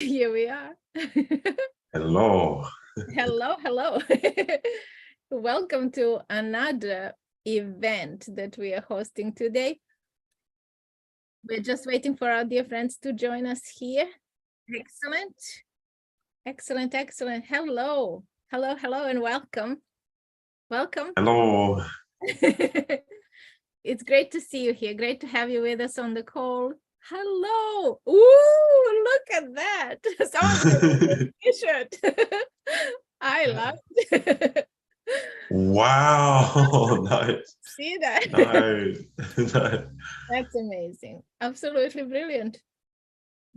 Here we are. Hello. Hello, hello. Welcome to another event that we are hosting today. We're just waiting for our dear friends to join us here. Excellent. Excellent, excellent. Hello. Hello, hello, and welcome. Welcome. Hello. It's great to see you here. Great to have you with us on the call. Hello. Ooh, look at that. Someone t-shirt. I love it. Wow. Nice. See that? Nice. That's amazing. Absolutely brilliant.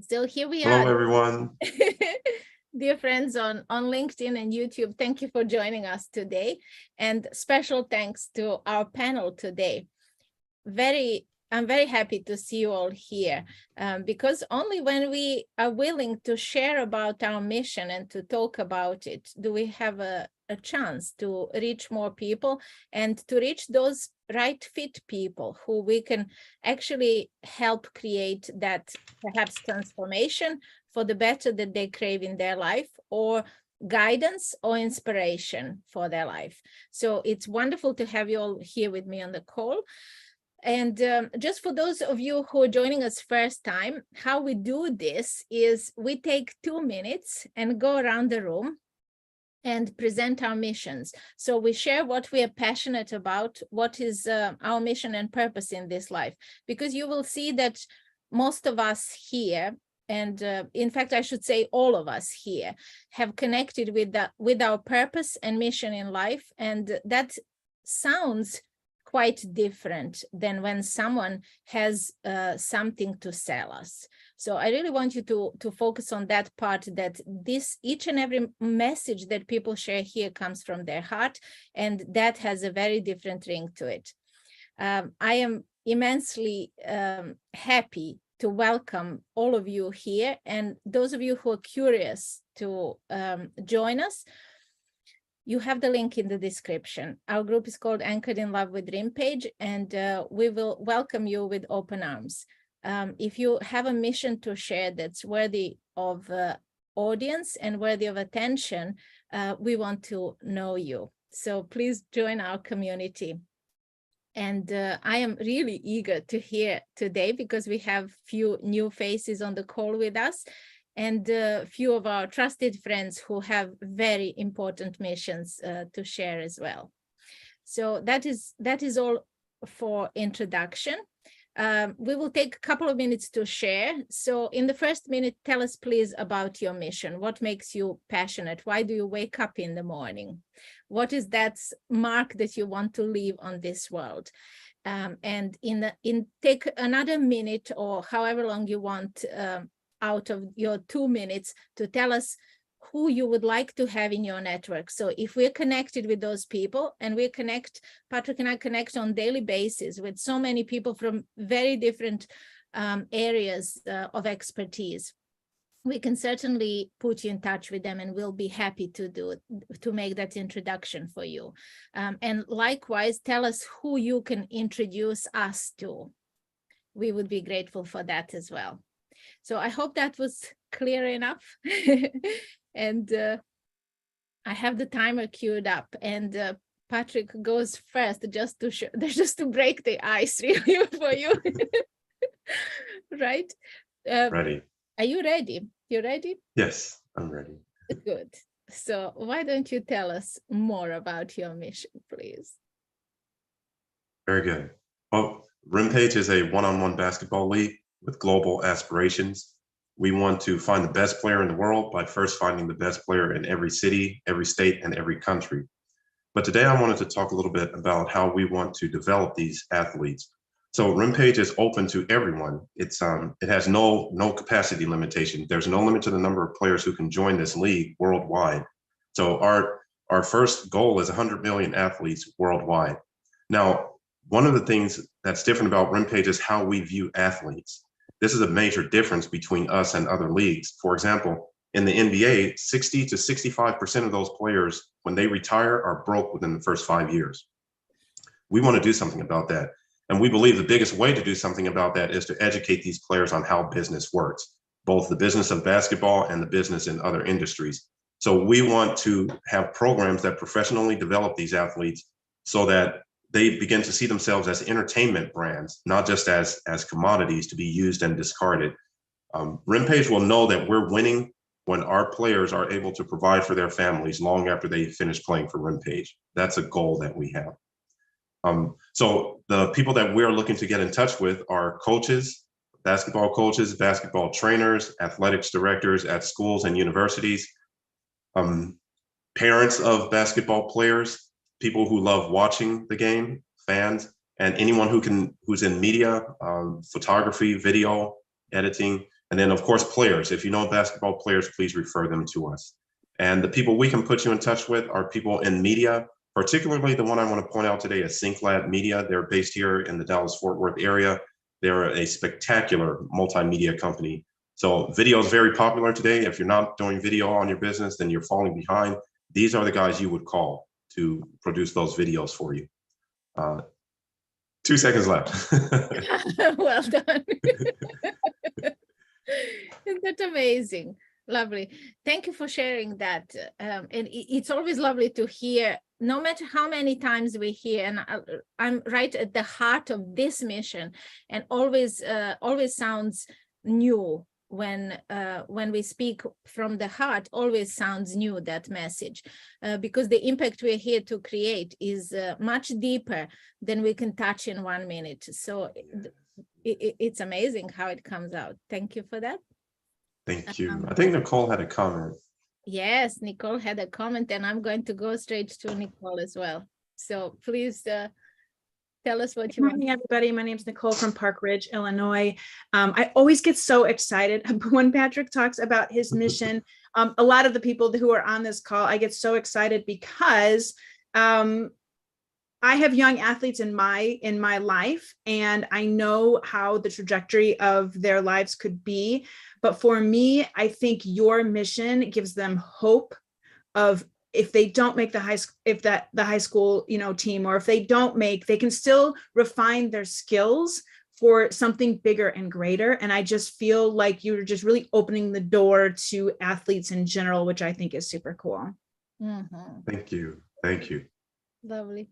So here we Hello, are. everyone. Dear friends on LinkedIn and YouTube, thank you for joining us today. And special thanks to our panel today. I'm very happy to see you all here because only when we are willing to share about our mission and to talk about it do we have a chance to reach more people and to reach those right fit people who we can actually help create that perhaps transformation for the better that they crave in their life, or guidance or inspiration for their life. So it's wonderful to have you all here with me on the call. And just for those of you who are joining us first time, how we do this is we take 2 minutes and go around the room and present our missions. So we share what we are passionate about, what is our mission and purpose in this life, because you will see that most of us here, and in fact, I should say all of us here, have connected with our purpose and mission in life. And that sounds quite different than when someone has something to sell us. So I really want you to focus on that part, that each and every message that people share here comes from their heart, and that has a very different ring to it. I am immensely happy to welcome all of you here, and those of you who are curious to join us. You have the link in the description. Our group is called Anchored in Love with RIMPAGE, and we will welcome you with open arms. If you have a mission to share that's worthy of audience and worthy of attention, we want to know you. So please join our community. And I am really eager to hear today, because we have few new faces on the call with us, and a few of our trusted friends who have very important missions to share as well. So that is all for introduction. We will take a couple of minutes to share. So in the first minute, tell us please about your mission. What makes you passionate? Why do you wake up in the morning? What is that mark that you want to leave on this world? And take another minute, or however long you want, out of your 2 minutes, to tell us who you would like to have in your network. So if we're connected with those people, and Patrick and I connect on daily basis with so many people from very different areas of expertise, we can certainly put you in touch with them, and we'll be happy to make that introduction for you. And likewise, tell us who you can introduce us to. We would be grateful for that as well. So I hope that was clear enough. And I have the timer queued up, and Patrick goes first just to break the ice really for you. Right? Ready. Are you ready? You ready? Yes, I'm ready. Good. So why don't you tell us more about your mission, please? Very good. Well, RIMPAGE is a one-on-one basketball league with global aspirations. We want to find the best player in the world by first finding the best player in every city, every state, and every country. But today I wanted to talk a little bit about how we want to develop these athletes. So RIMPAGE is open to everyone. It has no capacity limitation. There's no limit to the number of players who can join this league worldwide. So our first goal is 100 million athletes worldwide. Now, one of the things that's different about RIMPAGE is how we view athletes. This is a major difference between us and other leagues. For example, in the NBA, 60 to 65% of those players, when they retire, are broke within the first 5 years. We want to do something about that. And we believe the biggest way to do something about that is to educate these players on how business works. both the business of basketball and the business in other industries. So we want to have programs that professionally develop these athletes so that they begin to see themselves as entertainment brands, not just as commodities to be used and discarded. RIMPAGE will know that we're winning when our players are able to provide for their families long after they finish playing for RIMPAGE. That's a goal that we have. So the people that we're looking to get in touch with are coaches, basketball trainers, athletics directors at schools and universities, parents of basketball players, people who love watching the game, fans, and anyone who's in media, photography, video, editing, and then of course players. If you know basketball players, please refer them to us. And the people we can put you in touch with are people in media, particularly the one I want to point out today is SyncLab Media. They're based here in the Dallas-Fort Worth area. They're a spectacular multimedia company. So video is very popular today. If you're not doing video on your business, then you're falling behind. These are the guys you would call to produce those videos for you. 2 seconds left. Well done. That's amazing. Lovely. Thank you for sharing that. And it's always lovely to hear, no matter how many times we hear, and I'm right at the heart of this mission, and always sounds new when we speak from the heart, always sounds new, that message, because the impact we're here to create is much deeper than we can touch in 1 minute. So it's amazing how it comes out. Thank you for that. Thank you. I think Nicole had a comment. Yes, Nicole had a comment, and I'm going to go straight to Nicole as well. So please tell us what you want. Good morning, everybody. My name is Nicole from Park Ridge, Illinois. I always get so excited when Patrick talks about his mission. A lot of the people who are on this call, I get so excited because I have young athletes in my life, and I know how the trajectory of their lives could be. But for me, I think your mission gives them hope of, if they don't make the high school, team, or if they don't make, they can still refine their skills for something bigger and greater. And I just feel like you're just really opening the door to athletes in general, which I think is super cool. Mm-hmm. Thank you. Thank you. Lovely.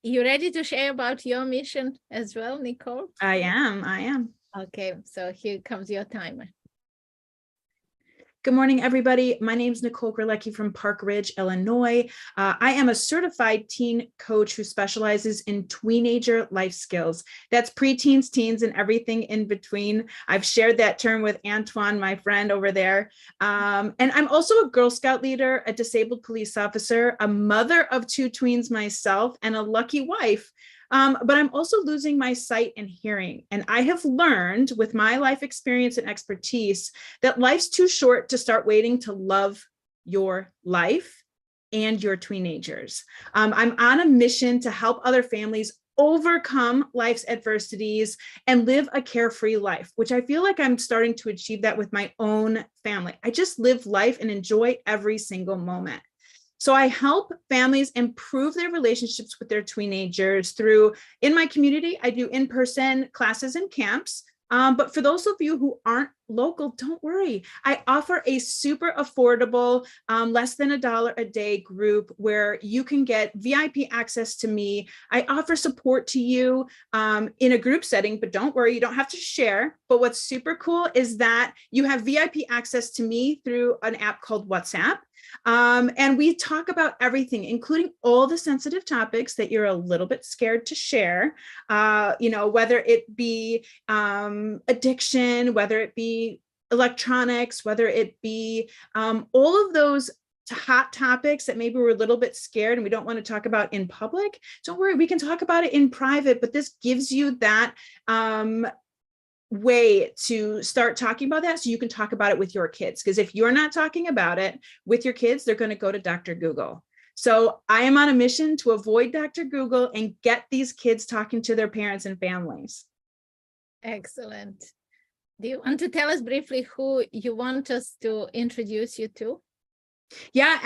You ready to share about your mission as well, Nicole? I am. Okay, so here comes your timer. Good morning, everybody. My name is Nicole Grelecki from Park Ridge, Illinois. I am a certified teen coach who specializes in tweenager life skills. That's preteens, teens, and everything in between. I've shared that term with Antoine, my friend over there. And I'm also a Girl Scout leader, a disabled police officer, a mother of 2 tweens myself, and a lucky wife. But I'm also losing my sight and hearing. And I have learned with my life experience and expertise that life's too short to start waiting to love your life and your teenagers. I'm on a mission to help other families overcome life's adversities and live a carefree life, which I feel like I'm starting to achieve that with my own family. I just live life and enjoy every single moment. So I help families improve their relationships with their teenagers through, in my community, I do in-person classes and camps. But for those of you who aren't local, don't worry. I offer a super affordable, less than $1 a day group where you can get VIP access to me. I offer support to you in a group setting, but don't worry, you don't have to share. But what's super cool is that you have VIP access to me through an app called WhatsApp. And we talk about everything, including all the sensitive topics that you're a little bit scared to share, whether it be addiction, whether it be electronics, whether it be all of those hot topics that maybe we're a little bit scared and we don't want to talk about in public. Don't worry, we can talk about it in private, but this gives you that way to start talking about that so you can talk about it with your kids. Because if you're not talking about it with your kids, they're going to go to Dr. Google. So I am on a mission to avoid Dr. Google and get these kids talking to their parents and families. Excellent. Do you want to tell us briefly who you want us to introduce you to? Yeah,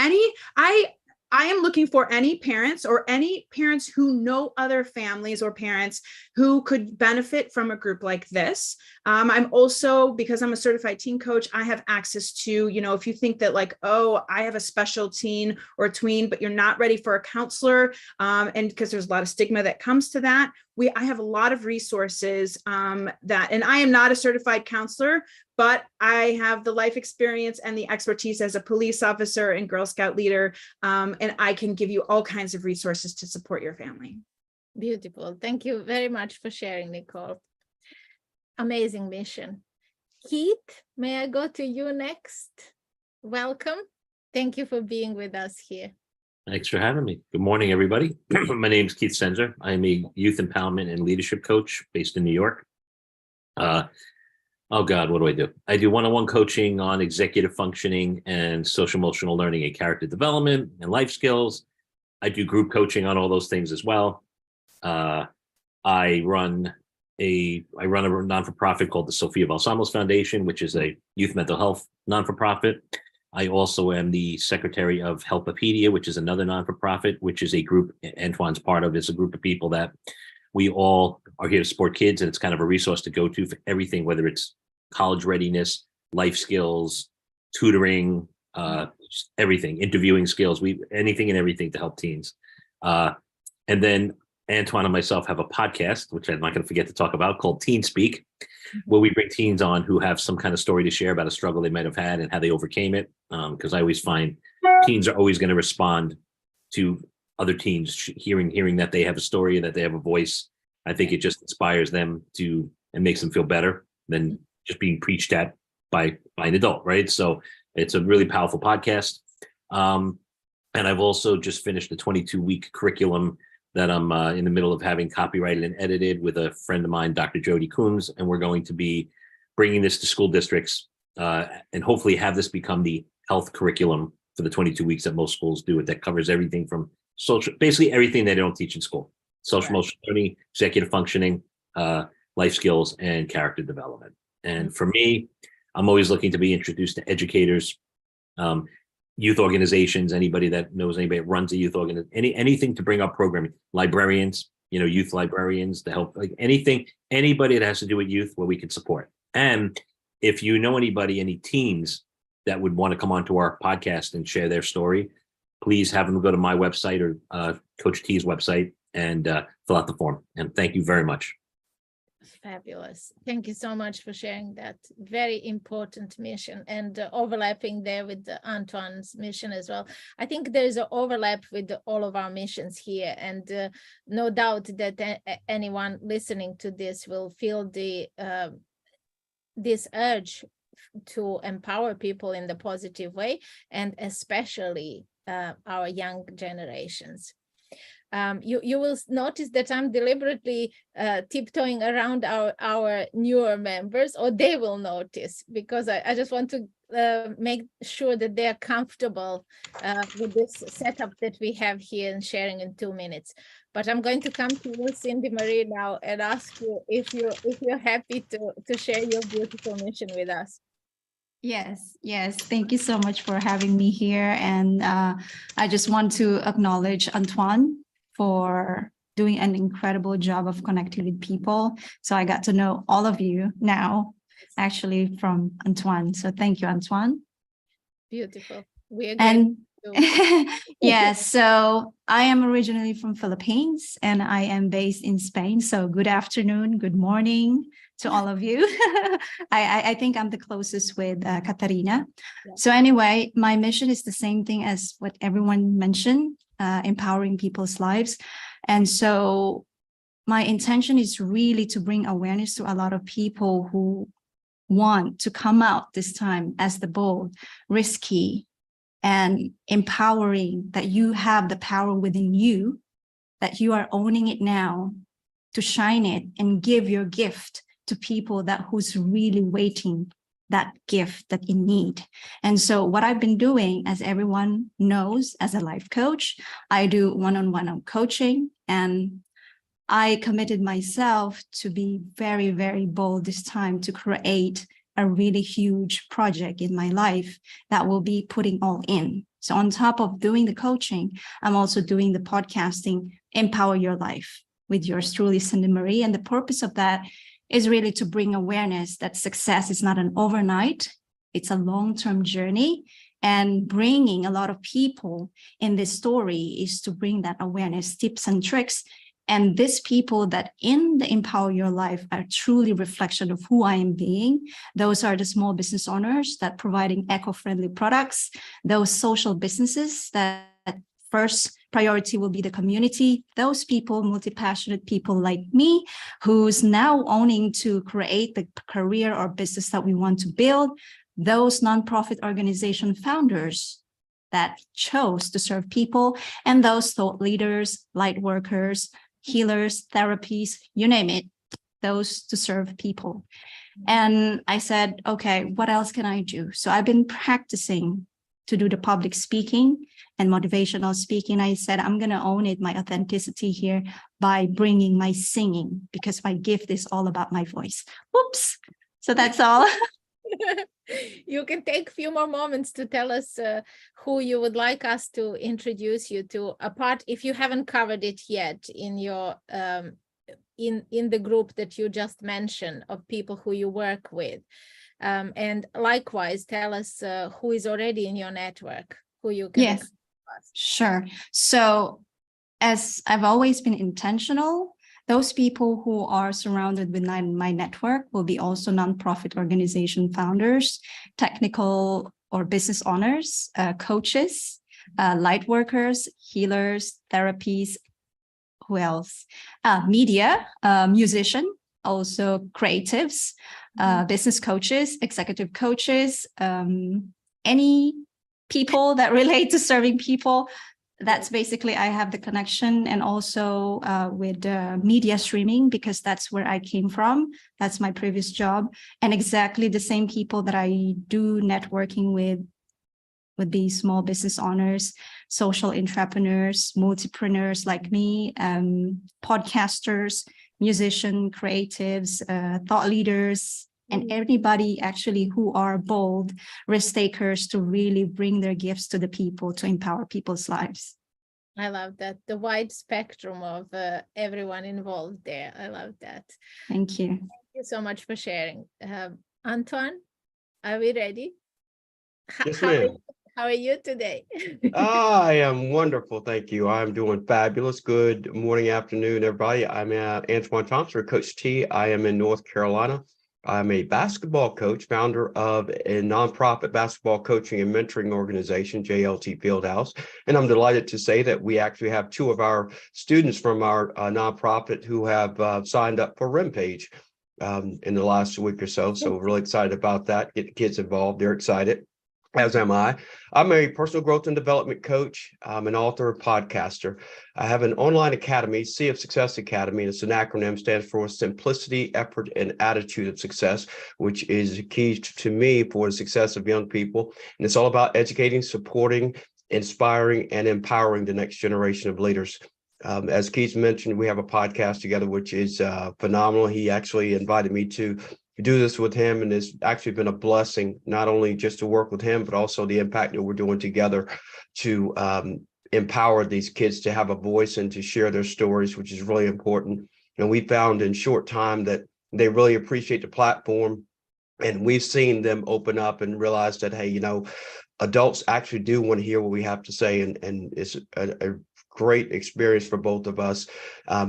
I am looking for any parents or any parents who know other families or parents who could benefit from a group like this. I'm also, because I'm a certified teen coach, I have access to, if you think that like, oh, I have a special teen or tween, but you're not ready for a counselor, and because there's a lot of stigma that comes to that, I have a lot of resources and I am not a certified counselor, but I have the life experience and the expertise as a police officer and Girl Scout leader, and I can give you all kinds of resources to support your family. Beautiful. Thank you very much for sharing, Nicole. Amazing mission. Keith, may I go to you next? Welcome. Thank you for being with us here. Thanks for having me. Good morning, everybody. My name is Keith Senzer. I'm a youth empowerment and leadership coach based in New York. Oh God, what do? I do one-on-one coaching on executive functioning and social emotional learning and character development and life skills. I do group coaching on all those things as well. I run a non-for-profit called the Sofia Balsamos Foundation, which is a youth mental health non-for-profit. I also am the secretary of Helpopedia, which is another non-for-profit, which is a group Antoine's part of. It's a group of people that we all are here to support kids, and it's kind of a resource to go to for everything, whether it's college readiness, life skills, tutoring, everything, interviewing skills, anything and everything to help teens. And then Antoine and myself have a podcast, which I'm not going to forget to talk about, called Teen Speak, where we bring teens on who have some kind of story to share about a struggle they might have had and how they overcame it. Because I always find teens are always going to respond to other teens hearing that they have a story, that they have a voice. I think it just inspires them and makes them feel better than just being preached at by an adult, right? So it's a really powerful podcast. And I've also just finished a 22-week curriculum that I'm in the middle of having copyrighted and edited with a friend of mine, Dr. Jody Coombs, and we're going to be bringing this to school districts and hopefully have this become the health curriculum for the 22 weeks that most schools do. That covers everything from basically everything they don't teach in school: social emotional learning, executive functioning, life skills, and character development. And for me, I'm always looking to be introduced to educators, youth organizations, anybody that knows anybody that runs a youth organization, anything to bring up programming, librarians, youth librarians to help, like anybody that has to do with youth where we can support. And if you know anybody, any teens that would want to come onto our podcast and share their story, please have them go to my website or Coach T's website and fill out the form. And thank you very much. Fabulous. Thank you so much for sharing that very important mission and overlapping there with Antoine's mission as well. I think there is an overlap with all of our missions here, and no doubt that anyone listening to this will feel this urge to empower people in the positive way, and especially our young generations. You will notice that I'm deliberately tiptoeing around our newer members, or they will notice, because I just want to make sure that they are comfortable with this setup that we have here and sharing in 2 minutes. But I'm going to come to you, Cindy Marie, now and ask you if you're happy to share your beautiful mission with us. Yes. Thank you so much for having me here. And I just want to acknowledge Antoine for doing an incredible job of connecting with people. So I got to know all of you now, actually, from Antoine. So thank you, Antoine. Beautiful. We agree. And yes, so I am originally from Philippines and I am based in Spain. So good afternoon, good morning to all of you. I think I'm the closest with Katarina. Yeah. So anyway, my mission is the same thing as what everyone mentioned, empowering people's lives. And so my intention is really to bring awareness to a lot of people who want to come out this time as the bold, risky, and empowering, that you have the power within you, that you are owning it now, to shine it and give your gift to people who's really waiting that gift that you need. And so what I've been doing, as everyone knows, as a life coach, I do one-on-one coaching, and I committed myself to be very, very bold this time to create a really huge project in my life that will be putting all in. So on top of doing the coaching, I'm also doing the podcasting, Empower Your Life, with yours truly, Cindy Marie. And the purpose of that is really to bring awareness that success is not an overnight, it's a long-term journey. And bringing a lot of people in this story is to bring that awareness, tips and tricks. And these people that in the Empower Your Life are truly reflection of who I am being. Those are the small business owners that providing eco-friendly products, those social businesses that first priority will be the community, those people, multi-passionate people like me, who's now owning to create the career or business that we want to build, those nonprofit organization founders that chose to serve people, and those thought leaders, light workers, healers, therapies, you name it, those to serve people. And I said, okay, what else can I do? So I've been practicing to do the public speaking and motivational speaking. I said, I'm going to own it, my authenticity here, by bringing my singing, because my gift is all about my voice. Whoops. So that's all. You can take a few more moments to tell us who you would like us to introduce you to, apart if you haven't covered it yet in your in the group that you just mentioned of people who you work with. And likewise, tell us who is already in your network, who you can. Yes, sure. So as I've always been intentional, those people who are surrounded with my network will be also nonprofit organization founders, technical or business owners, coaches, light workers, healers, therapies, who else? Media, musician, also creatives, business coaches, executive coaches, any people that relate to serving people. That's basically, I have the connection, and also with media streaming, because that's where I came from. That's my previous job. And exactly the same people that I do networking with these small business owners, social entrepreneurs, multipreneurs like me, podcasters, musician, creatives, thought leaders, and everybody actually who are bold risk takers to really bring their gifts to the people to empower people's lives. I love that, the wide spectrum of everyone involved there. I love that. Thank you. Thank you so much for sharing. Antoine, are we ready? Yes, ma'am. How are you today? I am wonderful. Thank you. I'm doing fabulous. Good morning, afternoon, everybody. I'm Antoine Thompson, Coach T. I am in North Carolina. I'm a basketball coach, founder of a nonprofit basketball coaching and mentoring organization, JLT Fieldhouse. And I'm delighted to say that we actually have two of our students from our nonprofit who have signed up for RIMPAGE in the last week or so. So we're really excited about that. Get the kids involved. They're excited, as am I. I'm a personal growth and development coach. I'm an author, podcaster. I have an online academy, Sea of Success Academy, and it's an acronym, stands for Simplicity, Effort, and Attitude of Success, which is key to me for the success of young people. And it's all about educating, supporting, inspiring, and empowering the next generation of leaders. As Keith mentioned, we have a podcast together, which is phenomenal. He actually invited me to do this with him, and it's actually been a blessing, not only just to work with him, but also the impact that we're doing together to empower these kids to have a voice and to share their stories, which is really important. And we found in short time that they really appreciate the platform, and we've seen them open up and realize that, hey, you know, adults actually do want to hear what we have to say, and it's a great experience for both of us.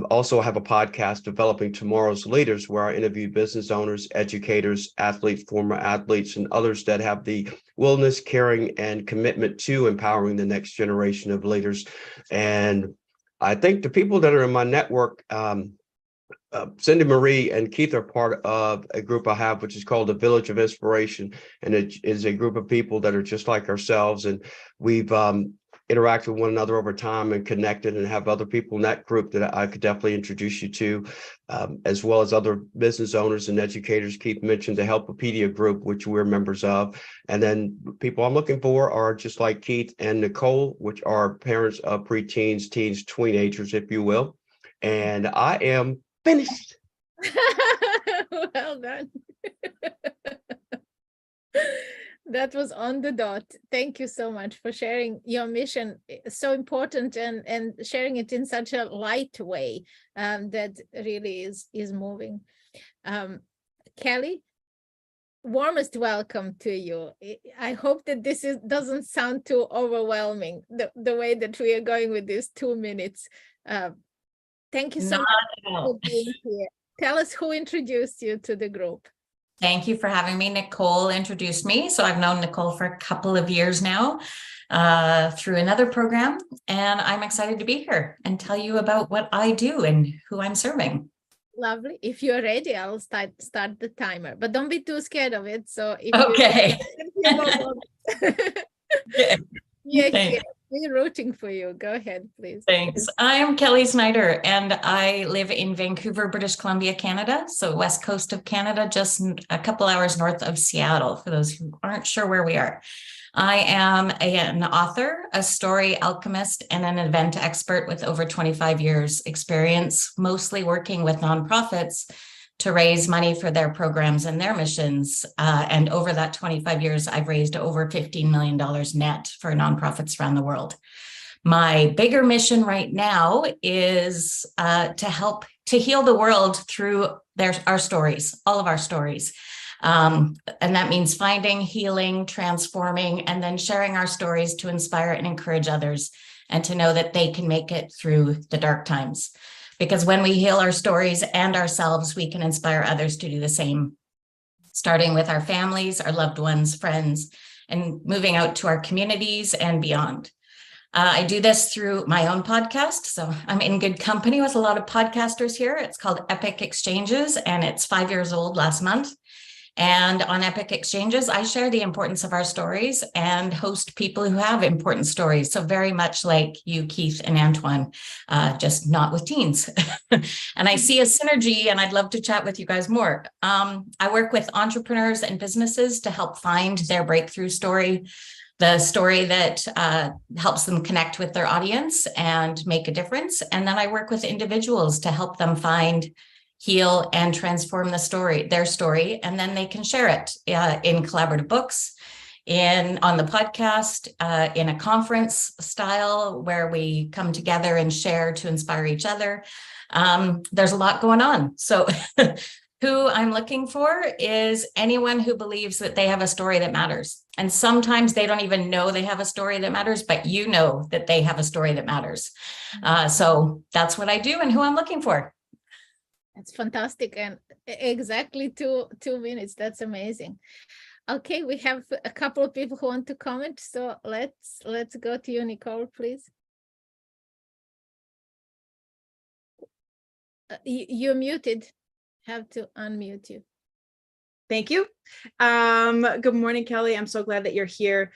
Also have a podcast, Developing Tomorrow's Leaders, where I interview business owners, educators, athletes, former athletes, and others that have the willingness, caring, and commitment to empowering the next generation of leaders. And I think the people that are in my network, Cindy Marie and Keith, are part of a group I have, which is called the Village of Inspiration. And it is a group of people that are just like ourselves. And we've interact with one another over time and connected, and have other people in that group that I could definitely introduce you to, as well as other business owners and educators. Keith mentioned the Helpopedia group, which we're members of. And then people I'm looking for are just like Keith and Nicole, which are parents of preteens, teens, teenagers, if you will. And I am finished. Well done. That was on the dot. Thank you so much for sharing your mission. It's so important, and sharing it in such a light way that really is moving. Kelly, warmest welcome to you. I hope that this doesn't sound too overwhelming, the way that we are going with these 2 minutes. Thank you so Not much at all. for being here. Tell us who introduced you to the group. Thank you for having me. Nicole introduced me. So I've known Nicole for a couple of years now through another program, and I'm excited to be here and tell you about what I do and who I'm serving. Lovely. If you're ready, I'll start the timer, but don't be too scared of it. So if Okay. yeah, we're rooting for you. Go ahead, please. Thanks. I'm Kelly Snyder, and I live in Vancouver, British Columbia, Canada. So west coast of Canada, just a couple hours north of Seattle, for those who aren't sure where we are. I am an author, a story alchemist, and an event expert with over 25 years experience, mostly working with nonprofits to raise money for their programs and their missions. And over that 25 years, I've raised over $15 million net for nonprofits around the world. My bigger mission right now is to help to heal the world through our stories, all of our stories. And that means finding, healing, transforming, and then sharing our stories to inspire and encourage others and to know that they can make it through the dark times. Because when we heal our stories and ourselves, we can inspire others to do the same, starting with our families, our loved ones, friends, and moving out to our communities and beyond. I do this through my own podcast. So I'm in good company with a lot of podcasters here. It's called Epic Exchanges, and it's 5 years old last month. And on Epic Exchanges, I share the importance of our stories and host people who have important stories. So very much like you, Keith and Antoine, just not with teens. And I see a synergy, and I'd love to chat with you guys more. I work with entrepreneurs and businesses to help find their breakthrough story, the story that helps them connect with their audience and make a difference. And then I work with individuals to help them find, heal, and transform their story, and then they can share it in collaborative books, on the podcast, in a conference style where we come together and share to inspire each other. There's a lot going on. So who I'm looking for is anyone who believes that they have a story that matters. And sometimes they don't even know they have a story that matters, but you know that they have a story that matters. So that's what I do and who I'm looking for. That's fantastic, and exactly two minutes. That's amazing. Okay, we have a couple of people who want to comment, so let's go to you, Nicole, please. You're muted. Have to unmute you. Thank you. Good morning, Kelly. I'm so glad that you're here.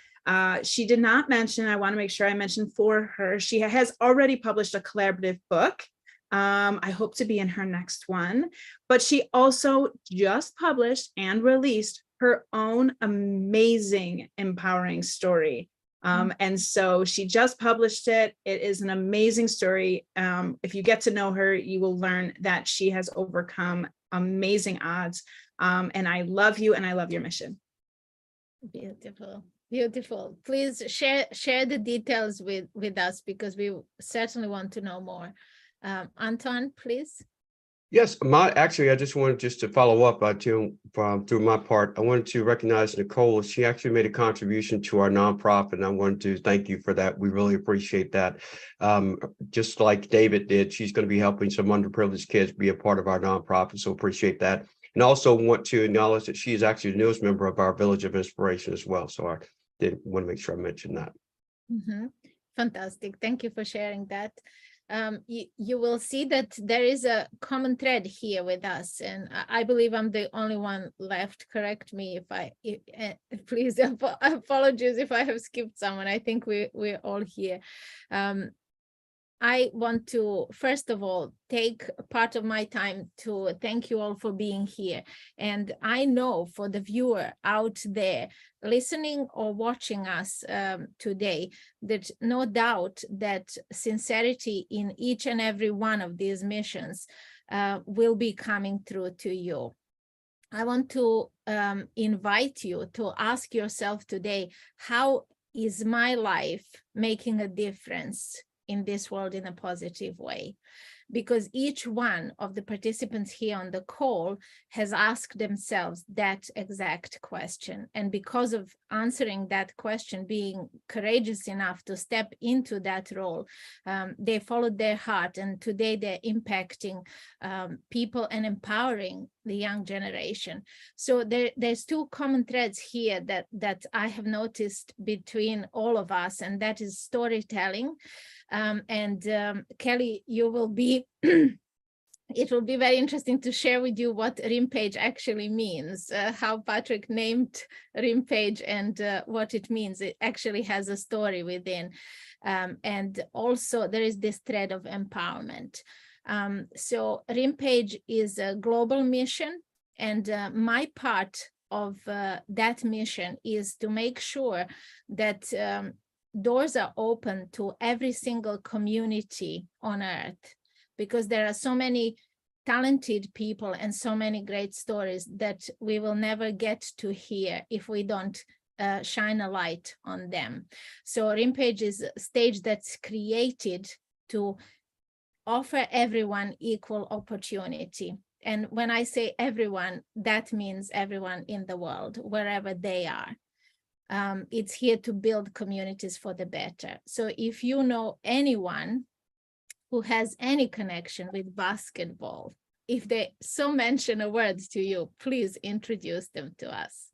She did not mention, I want to make sure I mention for her, she has already published a collaborative book. I hope to be in her next one, but she also just published and released her own amazing, empowering story. And so she just published it. It is an amazing story. If you get to know her, you will learn that she has overcome amazing odds. And I love you and I love your mission. Beautiful. Beautiful. Please share the details with us, because we certainly want to know more. Anton, please. Yes, I just wanted to follow up through my part. I wanted to recognize Nicole. She actually made a contribution to our nonprofit, and I wanted to thank you for that. We really appreciate that. Just like David did, she's going to be helping some underprivileged kids be a part of our nonprofit, so appreciate that. And also want to acknowledge that she is actually the newest member of our Village of Inspiration as well. So I did want to make sure I mentioned that. Mm-hmm. Fantastic. Thank you for sharing that. You will see that there is a common thread here with us, and I believe I'm the only one left. Correct me please. Apologies if I have skipped someone. I think we're all here. I want to, first of all, take part of my time to thank you all for being here. And I know for the viewer out there listening or watching us today, that no doubt that sincerity in each and every one of these missions will be coming through to you. I want to invite you to ask yourself today, how is my life making a difference in this world in a positive way? Because each one of the participants here on the call has asked themselves that exact question. And because of answering that question, being courageous enough to step into that role, they followed their heart. And today they're impacting people and empowering the young generation. So there's two common threads here that I have noticed between all of us, and that is storytelling. Kelly, you will be, it will be very interesting to share with you what RIMPAGE actually means, how Patrick named RIMPAGE and what it means. It actually has a story within. And also there is this thread of empowerment. So RIMPAGE is a global mission, and my part of that mission is to make sure that doors are open to every single community on earth, because there are so many talented people and so many great stories that we will never get to hear if we don't shine a light on them. So RIMPAGE is a stage that's created to offer everyone equal opportunity. And when I say everyone, that means everyone in the world, wherever they are. It's here to build communities for the better. So if you know anyone who has any connection with basketball, if they so mention a word to you, please introduce them to us.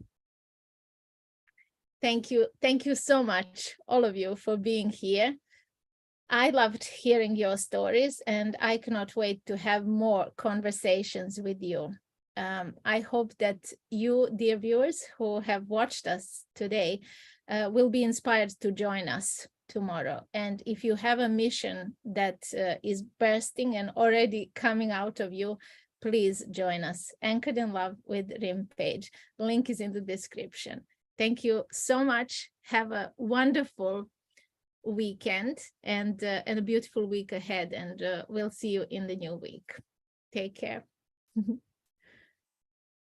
Thank you. Thank you so much, all of you, for being here. I loved hearing your stories, and I cannot wait to have more conversations with you. I hope that you, dear viewers who have watched us today, will be inspired to join us tomorrow. And if you have a mission that is bursting and already coming out of you, please join us. Anchored in Love with RIMPAGE. Link is in the description. Thank you so much. Have a wonderful weekend and a beautiful week ahead. And we'll see you in the new week. Take care.